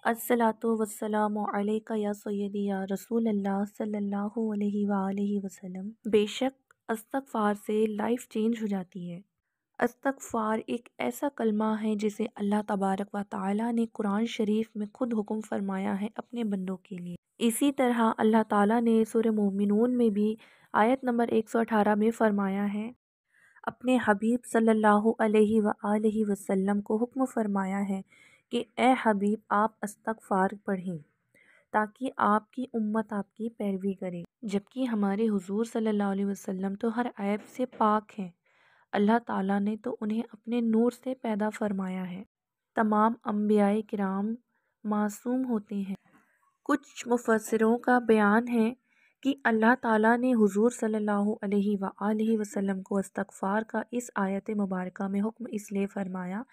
अस्सलातु वस्सलामु अलैका या सय्यदी या रसूल अल्लाह सल्लल्लाहु अलैहि वसल्लम। बेशक इस्तग़फ़ार से लाइफ चेंज हो जाती है। इस्तग़फ़ार एक ऐसा कलमा है जिसे अल्लाह तबारक व तआला ने कुरान शरीफ में खुद हुक्म फरमाया है अपने बंदों के लिए। इसी तरह अल्लाह ताला ने सूरह मोमिनून में भी आयत नंबर 118 में फरमाया है, अपने हबीब सल्लल्लाहु अलैहि वसल्लम को हुक्म फरमाया है कि ए हबीब आप इस्तग़फ़ार पढ़ें ताकि आपकी उम्मत आपकी पैरवी करे। जबकि हमारे हुजूर सल्लल्लाहु अलैहि वसल्लम तो हर ऐब से पाक हैं। अल्लाह ताला ने तो उन्हें अपने नूर से पैदा फरमाया है। तमाम अंबियाए किराम मासूम होते हैं। कुछ मुफस्सिरों का बयान है कि अल्लाह ताला ने हुजूर सल्लल्लाहु अलैहि वसल्लम को इस्तग़फ़ार का इस आयत मुबारका में हुक्म इसलिए फ़रमाया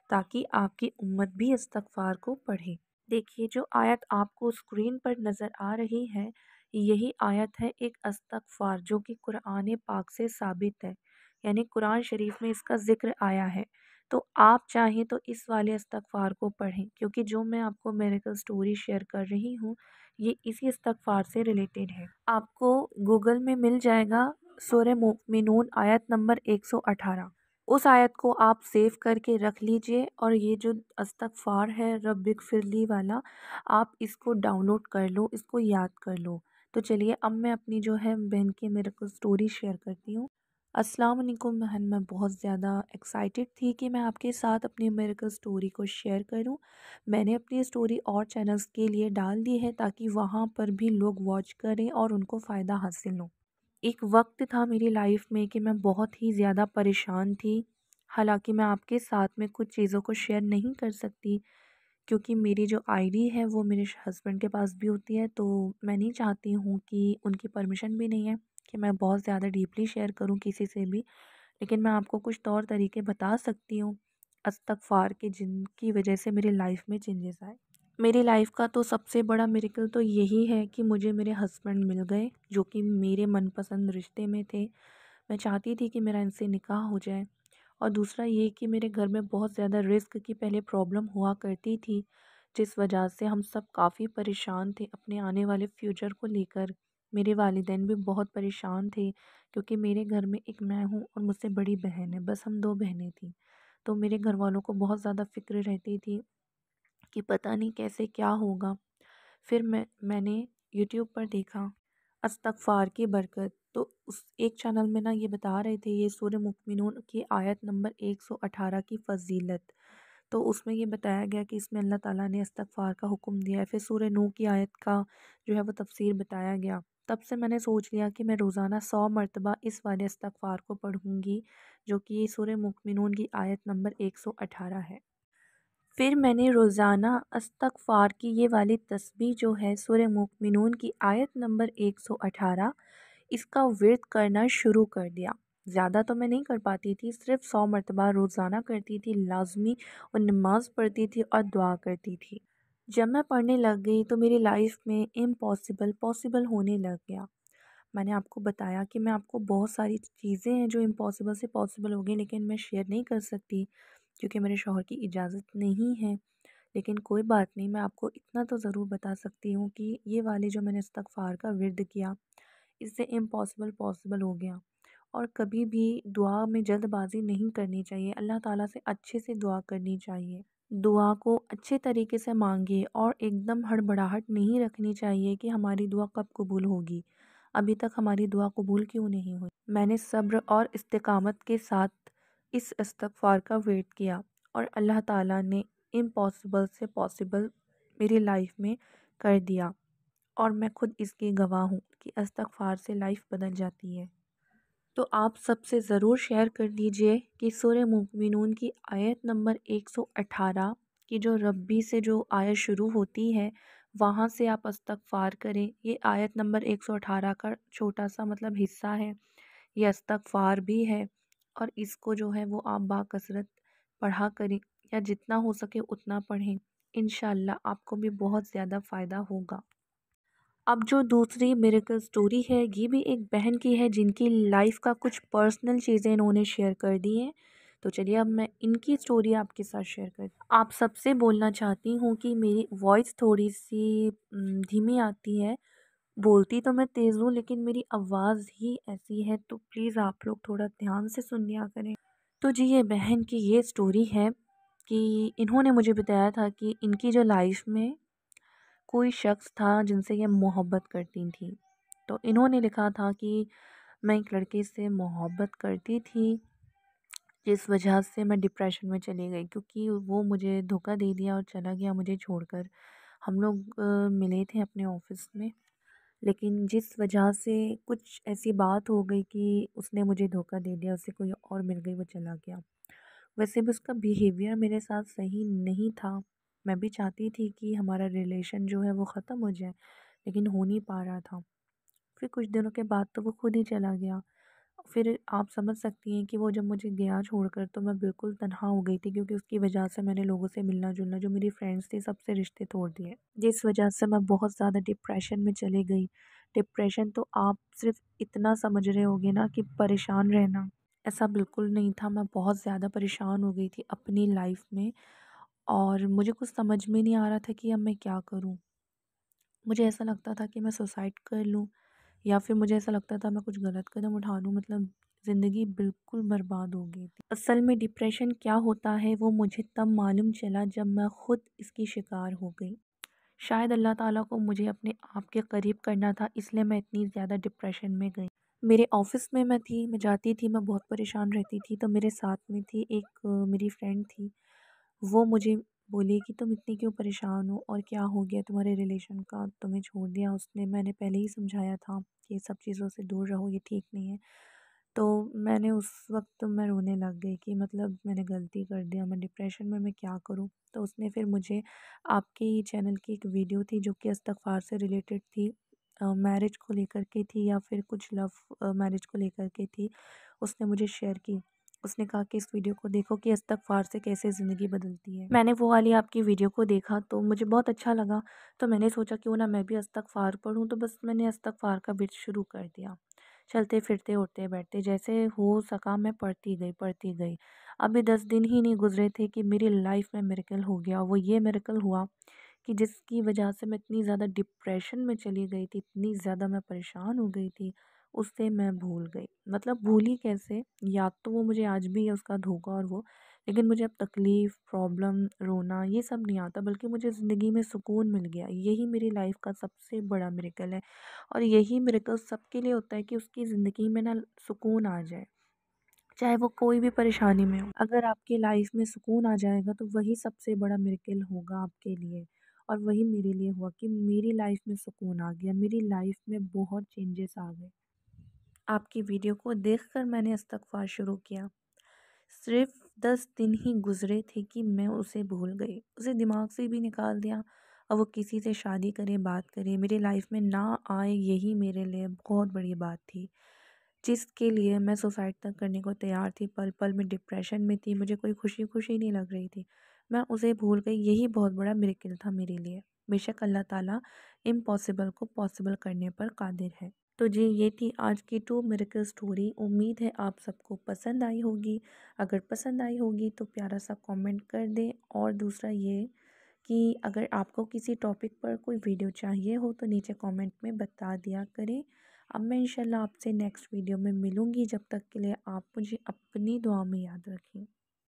ताकि आपकी उम्मत भी इस्तग़फ़ार को पढ़े। देखिए, जो आयत आपको स्क्रीन पर नज़र आ रही है, यही आयत है एक इस्तग़फ़ार जो कि कुरान पाक से साबित है, यानी कुरान शरीफ में इसका ज़िक्र आया है। तो आप चाहें तो इस वाले इस्तग़फ़ार को पढ़ें, क्योंकि जो मैं आपको मिरेकल स्टोरी शेयर कर रही हूँ ये इसी इस्तग़फ़ार से रिलेटेड है। आपको गूगल में मिल जाएगा सूरह मोमिनून आयत नंबर 118। उस आयत को आप सेव करके रख लीजिए और ये जो इस्तग़फ़ार है रब्बिग़फ़िरली वाला, आप इसको डाउनलोड कर लो, इसको याद कर लो। तो चलिए अब मैं अपनी जो है बहन की मिरेकल स्टोरी शेयर करती हूँ। अस्सलाम वालेकुम बहन, मैं बहुत ज़्यादा एक्साइटेड थी कि मैं आपके साथ अपनी मिरेकल स्टोरी को शेयर करूं। मैंने अपनी स्टोरी और चैनल्स के लिए डाल दी है ताकि वहां पर भी लोग वॉच करें और उनको फ़ायदा हासिल हो। एक वक्त था मेरी लाइफ में कि मैं बहुत ही ज़्यादा परेशान थी। हालांकि मैं आपके साथ में कुछ चीज़ों को शेयर नहीं कर सकती, क्योंकि मेरी जो आईडी है वो मेरे हस्बैंड के पास भी होती है, तो मैं नहीं चाहती हूँ कि उनकी परमिशन भी नहीं है कि मैं बहुत ज़्यादा डीपली शेयर करूँ किसी से भी। लेकिन मैं आपको कुछ तौर तरीके बता सकती हूँ इस्तग़फ़ार के, जिनकी वजह से मेरी लाइफ में चेंजेस आए। मेरी लाइफ का तो सबसे बड़ा मिरेकल तो यही है कि मुझे मेरे हस्बैंड मिल गए, जो कि मेरे मनपसंद रिश्ते में थे। मैं चाहती थी कि मेरा इनसे निकाह हो जाए। और दूसरा ये कि मेरे घर में बहुत ज़्यादा रिस्क की पहले प्रॉब्लम हुआ करती थी, जिस वजह से हम सब काफ़ी परेशान थे अपने आने वाले फ्यूचर को लेकर। मेरे वालिदैन भी बहुत परेशान थे, क्योंकि मेरे घर में एक मैं हूँ और मुझसे बड़ी बहन है, बस हम 2 बहनें थीं। तो मेरे घर वालों को बहुत ज़्यादा फ़िक्र रहती थी कि पता नहीं कैसे क्या होगा। फिर मैंने यूट्यूब पर देखा इस्तग़फ़ार की बरकत, तो उस एक चैनल में ना ये बता रहे थे ये सूरह मुमिनून की आयत नंबर 118 की फ़ज़ीलत। तो उसमें ये बताया गया कि इसमें अल्लाह ताला ने इस्तग़फ़ार का हुक्म दिया है। फिर सूरह नूह की आयत का जो है वो तफ़सीर बताया गया। तब से मैंने सोच लिया कि मैं रोज़ाना 100 मरतबा इस वाले इस्तग़फ़ार को पढ़ूँगी, जो कि सूरह मुमिनून की आयत नंबर 118 है। फिर मैंने रोज़ाना इस्तग़फ़ार की ये वाली तस्बीह जो है सूरह मुमिनून की आयत नंबर 118, इसका विर्द करना शुरू कर दिया। ज़्यादा तो मैं नहीं कर पाती थी, सिर्फ़ 100 मरतबा रोज़ाना करती थी लाज़मी, और नमाज़ पढ़ती थी और दुआ करती थी। जब मैं पढ़ने लग गई तो मेरी लाइफ़ में इम्पॉसिबल पॉसिबल होने लग गया। मैंने आपको बताया कि मैं आपको बहुत सारी चीज़ें हैं जो इम्पॉसिबल से पॉसिबल हो गई, लेकिन मैं शेयर नहीं कर सकती क्योंकि मेरे शौहर की इजाज़त नहीं है। लेकिन कोई बात नहीं, मैं आपको इतना तो ज़रूर बता सकती हूँ कि ये वाले जो मैंने इस्तग़फ़ार का विर्द किया, इससे इम्पॉसिबल पॉसिबल हो गया। और कभी भी दुआ में जल्दबाज़ी नहीं करनी चाहिए, अल्लाह ताला से अच्छे से दुआ करनी चाहिए। दुआ को अच्छे तरीके से मांगिए और एकदम हड़बड़ाहट नहीं रखनी चाहिए कि हमारी दुआ कब कबूल होगी, अभी तक हमारी दुआ कबूल क्यों नहीं हुई। मैंने सब्र और इस्तिकामत के साथ इस इस्तग़फ़ार का वेट किया और अल्लाह ताला ने इम्पॉसिबल से पॉसिबल मेरी लाइफ में कर दिया, और मैं खुद इसकी गवाह हूँ कि इस्तग़फ़ार से लाइफ बदल जाती है। तो आप सबसे ज़रूर शेयर कर दीजिए कि सूरह मुमिनून की आयत नंबर 118 की जो रब्बी से जो आयत शुरू होती है, वहाँ से आप इस्तग़फ़ार करें। ये आयत नंबर 118 का छोटा सा मतलब हिस्सा है, ये इस्तग़फ़ार भी है, और इसको जो है वो आप बाकसरत पढ़ा करें, या जितना हो सके उतना पढ़ें। इंशाअल्लाह आपको भी बहुत ज़्यादा फ़ायदा होगा। अब जो दूसरी मिरेकल स्टोरी है, ये भी एक बहन की है जिनकी लाइफ का कुछ पर्सनल चीज़ें इन्होंने शेयर कर दी हैं, तो चलिए अब मैं इनकी स्टोरी आपके साथ शेयर करती हूँ। आप सबसे बोलना चाहती हूँ कि मेरी वॉइस थोड़ी सी धीमी आती है। बोलती तो मैं तेज़ हूँ लेकिन मेरी आवाज़ ही ऐसी है, तो प्लीज़ आप लोग थोड़ा ध्यान से सुन लिया करें। तो जी ये बहन की ये स्टोरी है कि इन्होंने मुझे बताया था कि इनकी जो लाइफ में कोई शख्स था जिनसे ये मोहब्बत करती थी। तो इन्होंने लिखा था कि मैं एक लड़के से मोहब्बत करती थी, जिस वजह से मैं डिप्रेशन में चली गई क्योंकि वो मुझे धोखा दे दिया और चला गया मुझे छोड़कर। हम लोग मिले थे अपने ऑफिस में, लेकिन जिस वजह से कुछ ऐसी बात हो गई कि उसने मुझे धोखा दे दिया, उससे कोई और मिल गई, वो चला गया। वैसे भी उसका बिहेवियर मेरे साथ सही नहीं था। मैं भी चाहती थी कि हमारा रिलेशन जो है वो ख़त्म हो जाए, लेकिन हो नहीं पा रहा था। फिर कुछ दिनों के बाद तो वो खुद ही चला गया। फिर आप समझ सकती हैं कि वो जब मुझे गया छोड़कर तो मैं बिल्कुल तन्हा हो गई थी, क्योंकि उसकी वजह से मैंने लोगों से मिलना-जुलना, जो मेरी फ्रेंड्स थी, सबसे रिश्ते तोड़ दिए। जिस वजह से मैं बहुत ज़्यादा डिप्रेशन में चली गई। डिप्रेशन तो आप सिर्फ़ इतना समझ रहे होंगे ना कि परेशान रहना, ऐसा बिल्कुल नहीं था। मैं बहुत ज़्यादा परेशान हो गई थी अपनी लाइफ़ में और मुझे कुछ समझ में नहीं आ रहा था कि अब मैं क्या करूँ? मुझे ऐसा लगता था कि मैं सुसाइड कर लूँ, या फिर मुझे ऐसा लगता था मैं कुछ गलत कदम उठा लूँ, मतलब ज़िंदगी बिल्कुल बर्बाद हो गई थी। असल में डिप्रेशन क्या होता है वो मुझे तब मालूम चला जब मैं खुद इसकी शिकार हो गई। शायद अल्लाह ताला को मुझे अपने आप के करीब करना था, इसलिए मैं इतनी ज़्यादा डिप्रेशन में गई। मेरे ऑफ़िस में मैं थी, मैं जाती थी, मैं बहुत परेशान रहती थी, तो मेरे साथ में थी एक मेरी फ्रेंड थी। वो मुझे बोली कि तुम इतनी क्यों परेशान हो और क्या हो गया तुम्हारे रिलेशन का, तुम्हें छोड़ दिया उसने, मैंने पहले ही समझाया था कि ये सब चीज़ों से दूर रहो, ये ठीक नहीं है। तो मैंने उस वक़्त मैं रोने लग गई कि मतलब मैंने गलती कर दिया, मैं डिप्रेशन में मैं क्या करूँ? तो उसने फिर मुझे, आपके ही चैनल की एक वीडियो थी जो कि इस्तग़फ़ार से रिलेटेड थी, मैरिज को लेकर के थी या फिर कुछ लव मैरिज को लेकर के थी, उसने मुझे शेयर की। उसने कहा कि इस वीडियो को देखो कि इस्तग़फ़ार से कैसे ज़िंदगी बदलती है। मैंने वो वाली आपकी वीडियो को देखा तो मुझे बहुत अच्छा लगा, तो मैंने सोचा क्यों ना मैं भी इस्तग़फ़ार पढूँ, तो बस मैंने इस्तग़फ़ार का विर्द शुरू कर दिया। चलते-फिरते, उठते-बैठते जैसे हो सका मैं पढ़ती गई, पढ़ती गई। अभी 10 दिन ही नहीं गुज़रे थे कि मेरी लाइफ़ में मिरेकल हो गया। वो ये मिरेकल हुआ कि जिसकी वजह से मैं इतनी ज़्यादा डिप्रेशन में चली गई थी, इतनी ज़्यादा मैं परेशान हो गई थी, उसे मैं भूल गई। मतलब भूली कैसे? याद तो वो मुझे आज भी है उसका धोखा और वो, लेकिन मुझे अब तकलीफ़, प्रॉब्लम, रोना ये सब नहीं आता, बल्कि मुझे ज़िंदगी में सुकून मिल गया। यही मेरी लाइफ़ का सबसे बड़ा मिरेकल है और यही मिरेकल सबके लिए होता है कि उसकी ज़िंदगी में ना सुकून आ जाए। चाहे वो कोई भी परेशानी में हो, अगर आपकी लाइफ में सुकून आ जाएगा तो वही सबसे बड़ा मिरेकल होगा आपके लिए। और वही मेरे लिए हुआ कि मेरी लाइफ में सुकून आ गया, मेरी लाइफ में बहुत चेंजेस आ गए। आपकी वीडियो को देखकर मैंने इस्तग़फ़ार शुरू किया। सिर्फ़ 10 दिन ही गुज़रे थे कि मैं उसे भूल गई, उसे दिमाग से भी निकाल दिया। अब वो किसी से शादी करे, बात करे, मेरी लाइफ में ना आए, यही मेरे लिए बहुत बड़ी बात थी। जिसके लिए मैं सुसाइड तक करने को तैयार थी, पल-पल में डिप्रेशन में थी, मुझे कोई खुशी-खुशी नहीं लग रही थी। मैं उसे भूल गई, यही बहुत बड़ा मिरेकल था मेरे लिए। बेशक अल्लाह ताला इम्पॉसिबल को पॉसिबल करने पर कादिर है। तो जी ये थी आज की 2 मिरेकल स्टोरी। उम्मीद है आप सबको पसंद आई होगी। अगर पसंद आई होगी तो प्यारा सा कमेंट कर दें, और दूसरा ये कि अगर आपको किसी टॉपिक पर कोई वीडियो चाहिए हो तो नीचे कमेंट में बता दिया करें। अब मैं इंशाल्लाह आपसे नेक्स्ट वीडियो में मिलूँगी, जब तक के लिए आप मुझे अपनी दुआ में याद रखें।